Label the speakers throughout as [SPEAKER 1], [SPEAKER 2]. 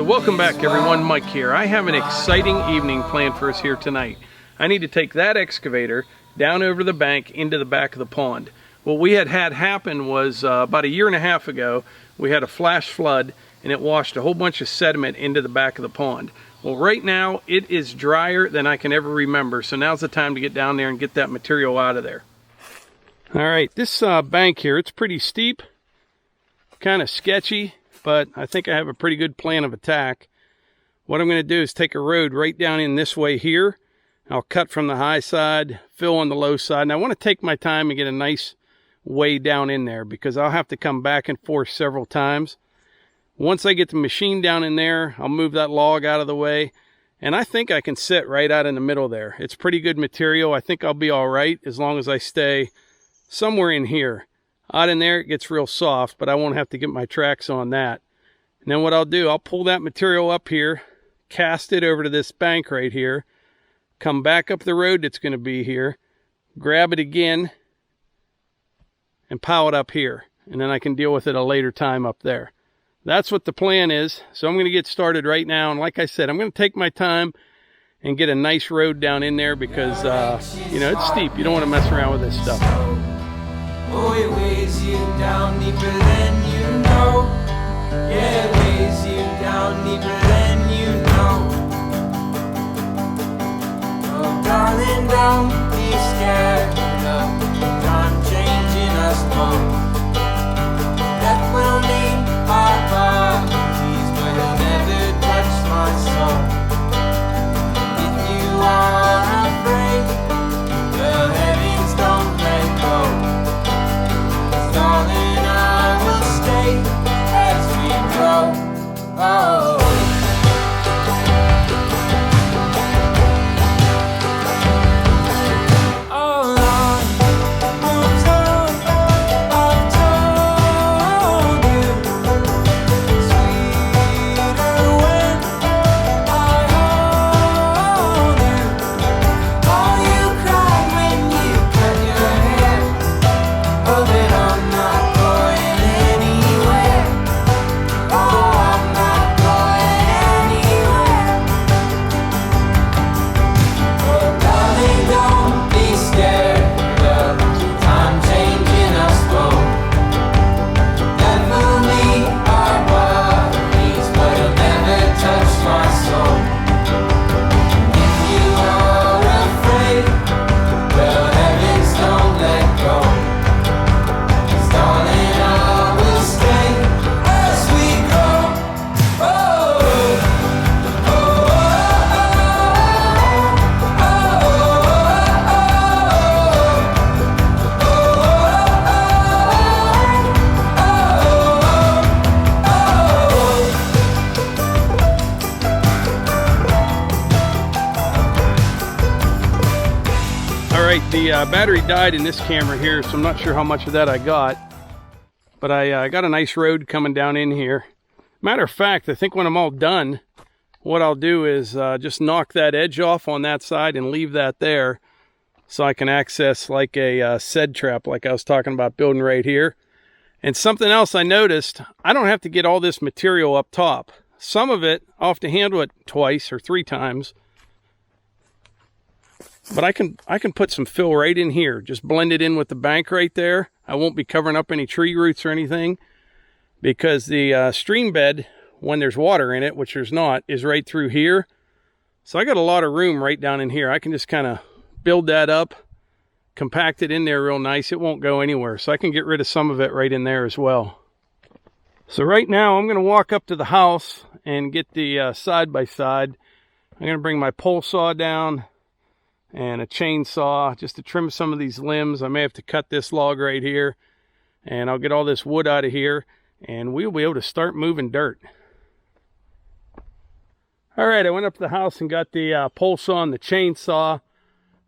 [SPEAKER 1] welcome back everyone, Mike here. I have an exciting evening planned for us here tonight. I need to take that excavator down over the bank into the back of the pond. What we had happen was about a year and a half ago, we had a flash flood and it washed a whole bunch of sediment into the back of the pond. Well, right now it is drier than I can ever remember, so now's the time to get down there and get that material out of there. All right, this bank here, it's pretty steep, kind of sketchy, but I think I have a pretty good plan of attack. What I'm going to do is take a road right down in this way here. I'll cut from the high side, fill on the low side, and I want to take my time and get a nice way down in there because I'll have to come back and forth several times. Once I get the machine down in there, I'll move that log out of the way, and I think I can sit right out in the middle there. It's pretty good material. I think I'll be all right as long as I stay somewhere in here. Out in there, it gets real soft, but I won't have to get my tracks on that. And then what I'll do, I'll pull that material up here, cast it over to this bank right here, come back up the road that's going to be here, grab it again, and pile it up here. And then I can deal with it a later time up there. That's what the plan is. So I'm going to get started right now. And like I said, I'm going to take my time and get a nice road down in there because, you know, it's steep. You don't want to mess around with this stuff.
[SPEAKER 2] Oh, it weighs you down deeper than you know. Yeah, it weighs you down deeper than you know. Oh, darling, don't be scared of time changing us both. Death will leave our bodies, but it'll never touch my soul. If you are afraid, well, heavens don't let go. Darling, I will stay as we grow. Oh.
[SPEAKER 1] The battery died in this camera here, so I'm not sure how much of that I got. But I got a nice road coming down in here. Matter of fact, I think when I'm all done, what I'll do is just knock that edge off on that side and leave that there so I can access like a sed trap like I was talking about building right here. And something else I noticed, I don't have to get all this material up top. Some of it, I'll have to handle it twice or 3 times. But I can put some fill right in here. Just blend it in with the bank right there. I won't be covering up any tree roots or anything because the stream bed, when there's water in it, which there's not, is right through here. So I got a lot of room right down in here. I can just kind of build that up, compact it in there real nice. It won't go anywhere. So I can get rid of some of it right in there as well. So right now I'm going to walk up to the house and get the side-by-side. I'm going to bring my pole saw down and a chainsaw just to trim some of these limbs. I may have to cut this log right here, and I'll get all this wood out of here, and we'll be able to start moving dirt. All right, I went up to the house and got the pole saw and the chainsaw.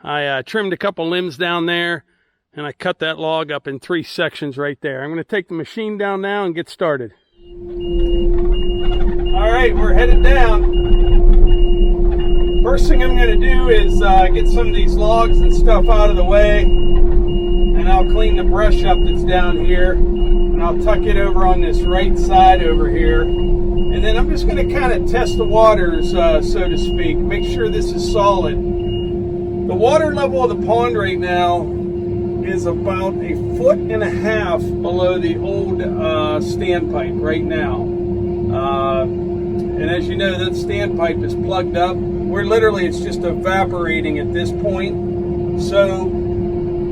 [SPEAKER 1] I trimmed a couple limbs down there, and I cut that log up in 3 sections right there. I'm going to take the machine down now and get started. All right, we're headed down. First thing I'm going to do is get some of these logs and stuff out of the way, and I'll clean the brush up that's down here, and I'll tuck it over on this right side over here, and And then I'm just going to kind of test the waters, so to speak, make sure this is solid. The water level of the pond right now is about 1.5 feet below the old standpipe right now. And as you know, that standpipe is plugged up. It's just evaporating at this point. So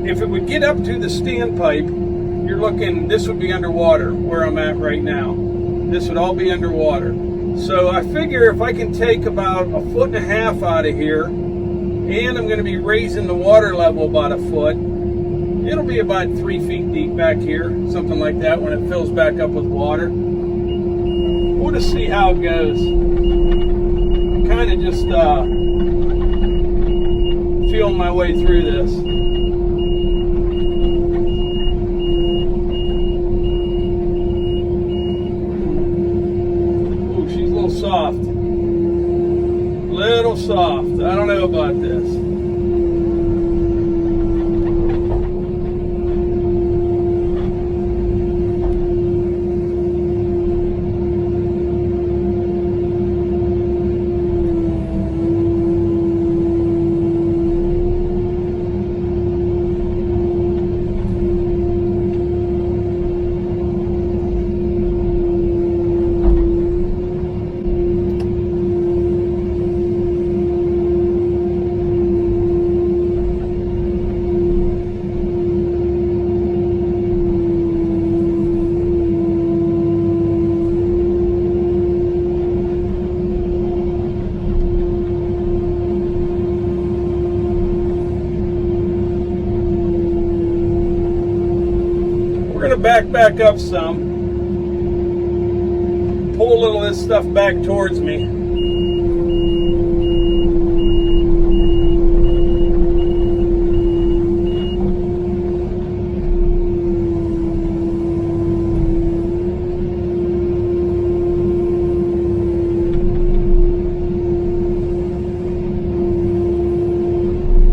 [SPEAKER 1] if it would get up to the standpipe, you're looking, this would be underwater where I'm at right now. This would all be underwater. So I figure if I can take about 1.5 feet out of here, and I'm going to be raising the water level about 1 foot, it'll be about 3 feet deep back here, something like that, when it fills back up with water. We'll just see how it goes. Kind of just feeling my way through this. Ooh, she's a little soft. Little soft. I don't know about this. Back up some, pull a little of this stuff back towards me.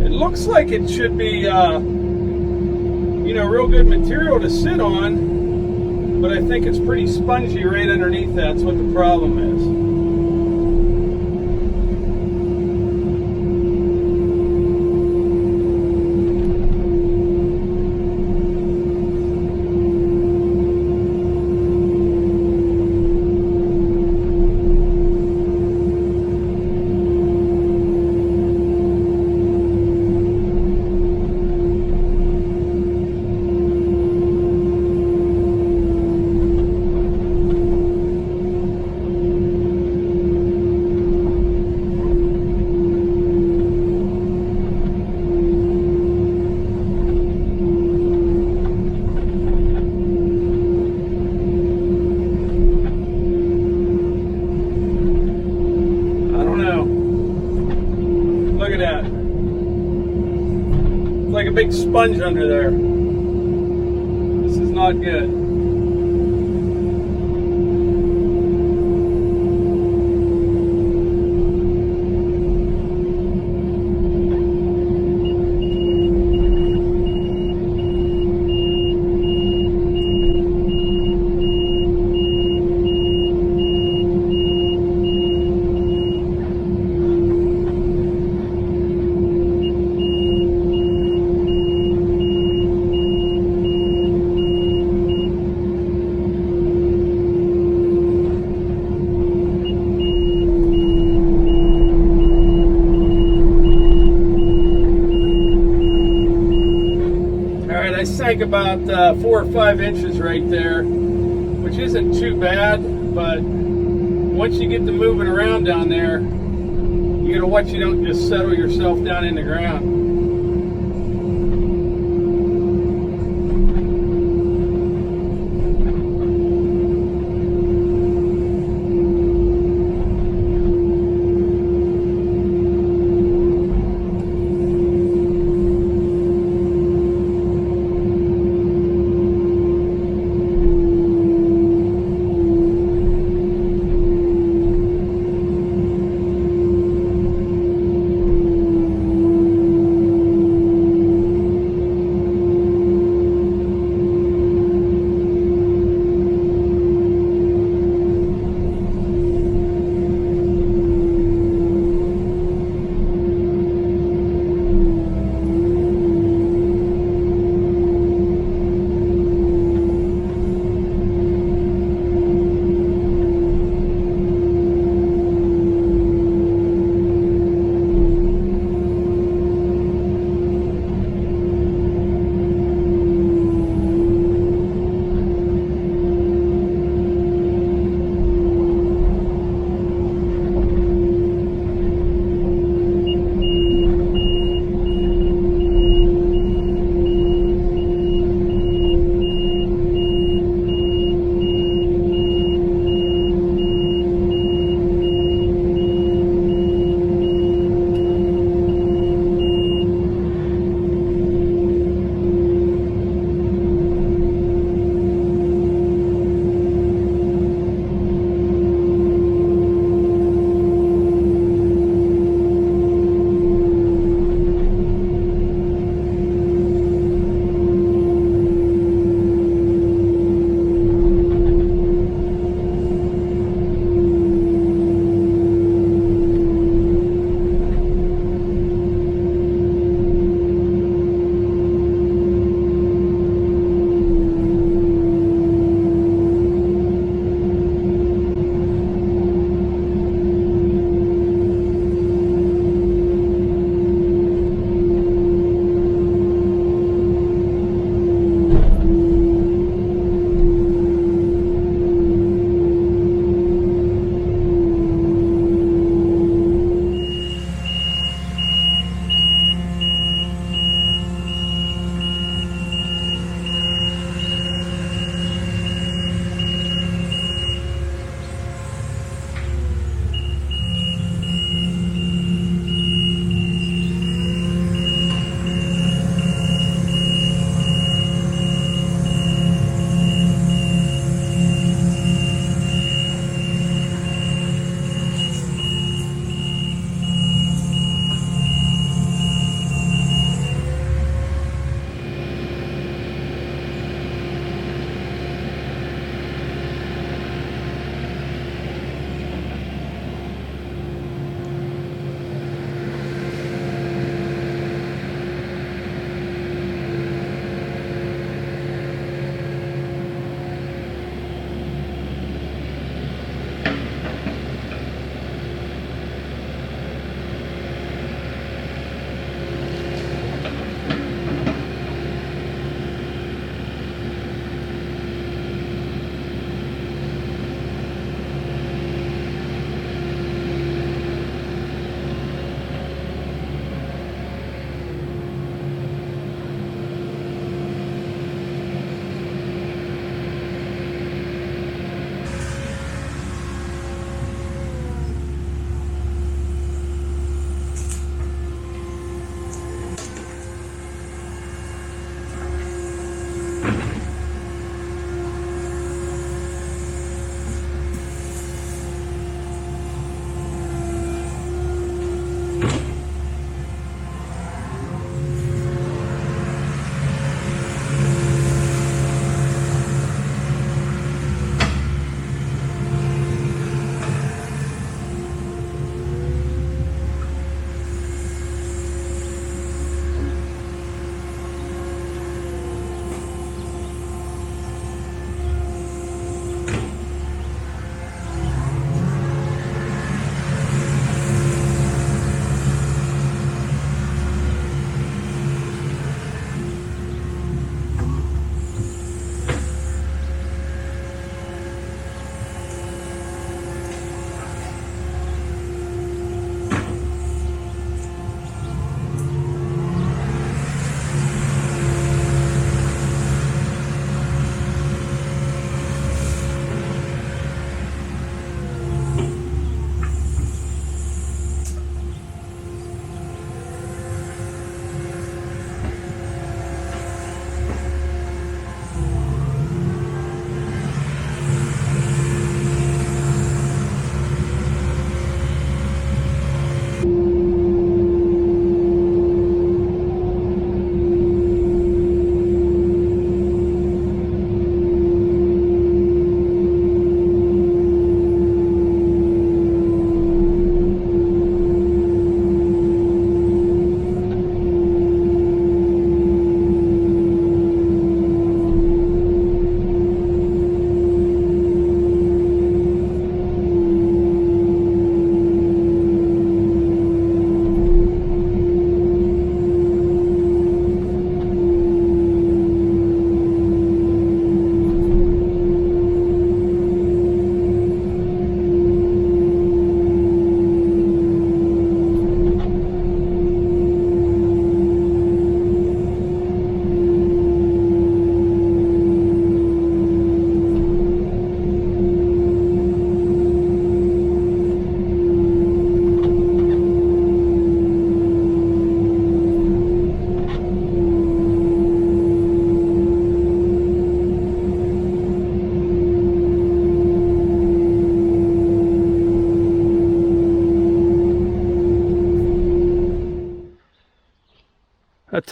[SPEAKER 1] It looks like it should be real good material to sit on, but I think it's pretty spongy right underneath. That's what the problem is. Like a big sponge under there. This is not good. Sank about 4 or 5 inches right there, which isn't too bad, but once you get to moving around down there, you gotta watch you don't just settle yourself down in the ground.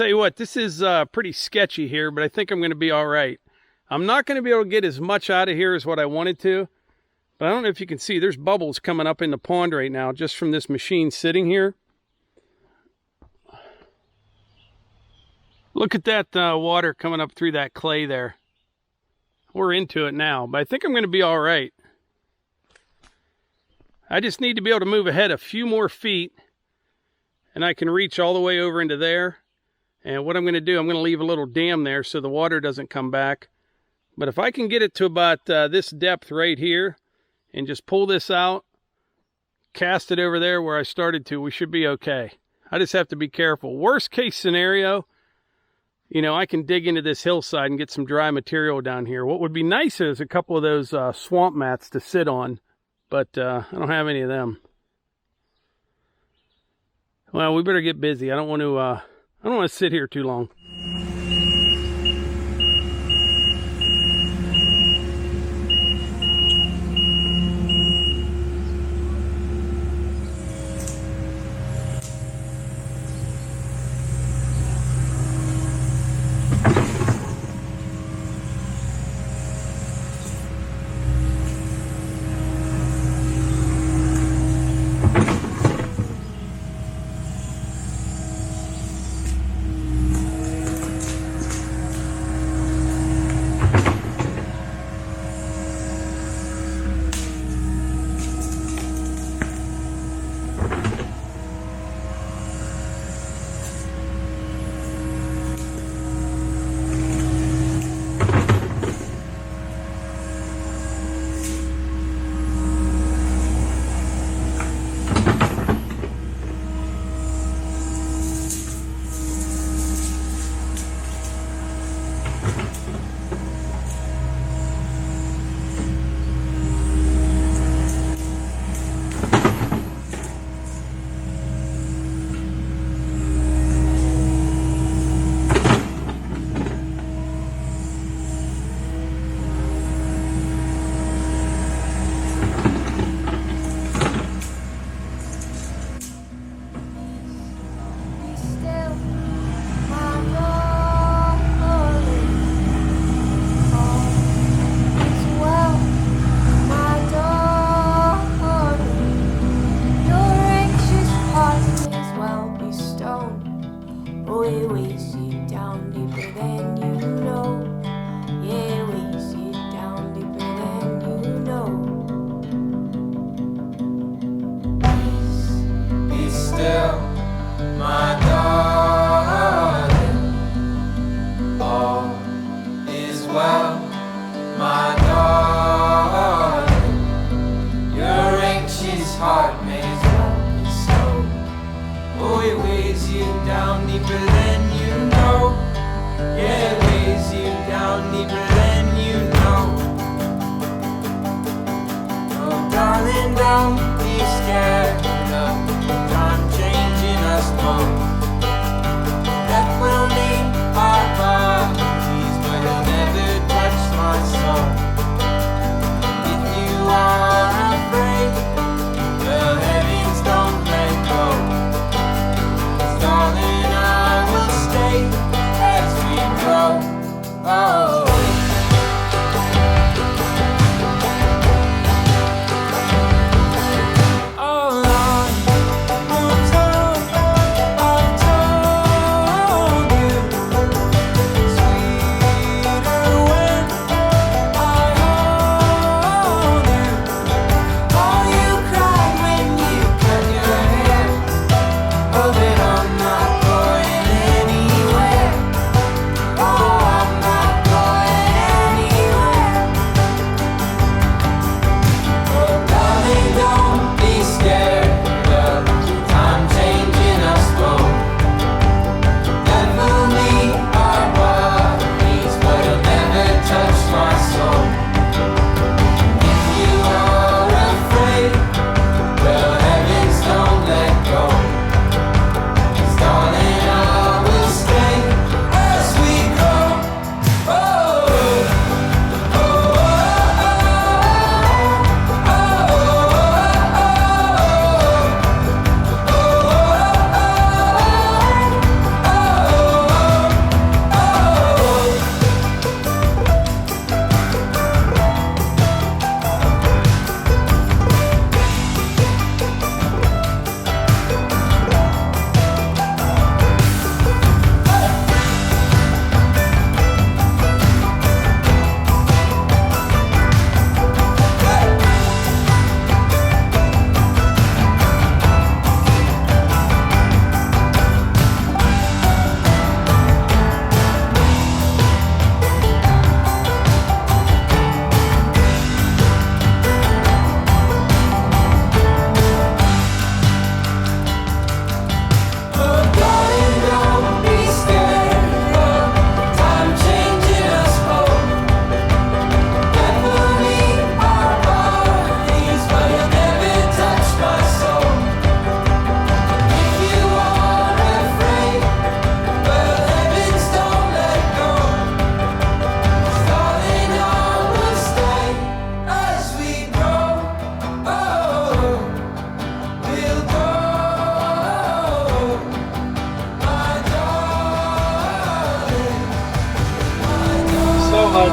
[SPEAKER 1] tell you what, this is pretty sketchy here, but I think I'm going to be all right. I'm not going to be able to get as much out of here as what I wanted to, but I don't know if you can see, there's bubbles coming up in the pond right now just from this machine sitting here. Look at that water coming up through that clay there. We're into it now, but I think I'm going to be all right. I just need to be able to move ahead a few more feet, and I can reach all the way over into there. And what I'm going to do, I'm going to leave a little dam there so the water doesn't come back. But if I can get it to about this depth right here and just pull this out, cast it over there where I started to, we should be okay. I just have to be careful. Worst case scenario, you know, I can dig into this hillside and get some dry material down here. What would be nice is a couple of those swamp mats to sit on, but I don't have any of them. Well, we better get busy. I don't want to sit here too long.
[SPEAKER 2] Down deeper than you know. Yeah, it weighs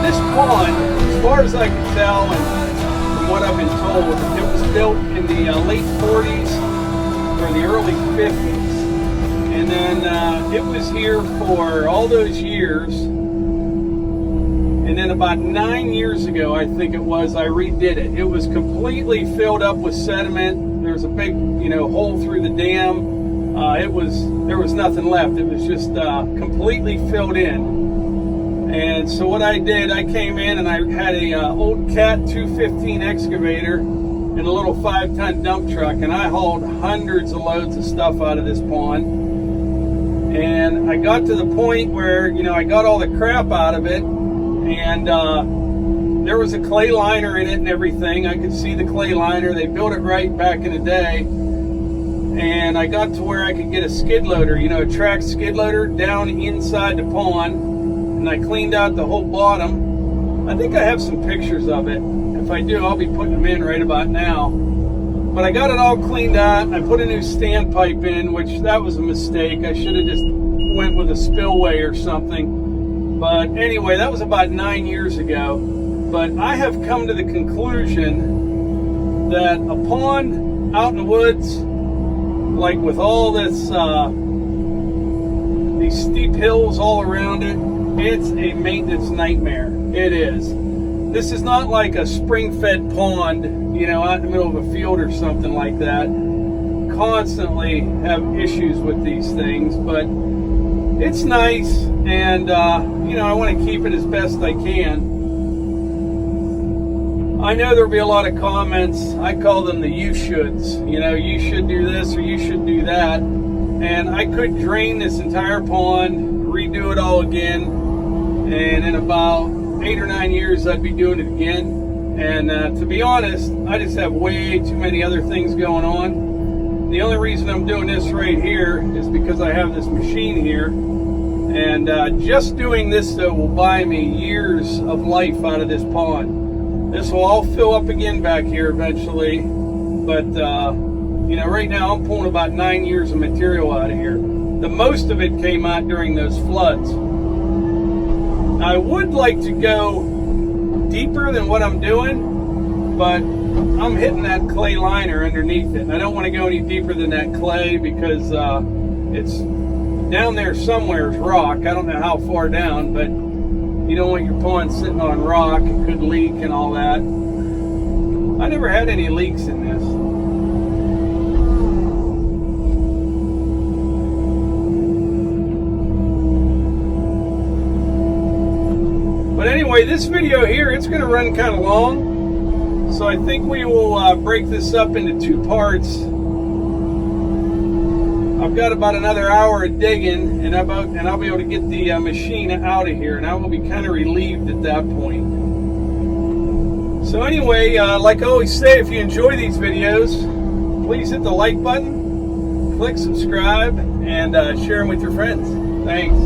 [SPEAKER 1] this pond, as far as I can tell, and from what I've been told, it was built in the late 40s or the early 50s. And then it was here for all those years. And then about 9 years ago, I think it was, I redid it. It was completely filled up with sediment. There was a big, hole through the dam. There was nothing left. It was just completely filled in. And so what I did, I came in and I had a old Cat 215 excavator and a little 5-ton dump truck, and I hauled hundreds of loads of stuff out of this pond. And I got to the point where, I got all the crap out of it, and there was a clay liner in it and everything. I could see the clay liner. They built it right back in the day. And I got to where I could get a skid loader, a track skid loader down inside the pond. And I cleaned out the whole bottom. I think I have some pictures of it. If I do, I'll be putting them in right about now. But I got it all cleaned out. I put a new standpipe in, which that was a mistake. I should have just went with a spillway or something. But anyway, that was about 9 years ago. But I have come to the conclusion that a pond out in the woods, like with all this, these steep hills all around it, it's a maintenance nightmare. It is. This is not like a spring-fed pond, out in the middle of a field or something like that. Constantly have issues with these things, but it's nice, and I want to keep it as best I can. I know there'll be a lot of comments. I call them the you shoulds. You should do this or you should do that. And I could drain this entire pond, redo it all again, and in about 8 or 9 years I'd be doing it again. And to be honest, I just have way too many other things going on. The only reason I'm doing this right here is because I have this machine here. And just doing this, though, will buy me years of life out of this pond. This will all fill up again back here eventually. But, right now I'm pulling about 9 years of material out of here. The most of it came out during those floods. I would like to go deeper than what I'm doing, but I'm hitting that clay liner underneath it. And I don't want to go any deeper than that clay because it's down there somewhere is rock. I don't know how far down, but you don't want your pond sitting on rock. It could leak and all that. I never had any leaks in this. But anyway, this video here, it's going to run kind of long. So I think we will break this up into 2 parts. I've got about another hour of digging, and I'll be able to get the machine out of here, and I will be kind of relieved at that point. So anyway, like I always say, if you enjoy these videos, please hit the like button, click subscribe, and share them with your friends. Thanks.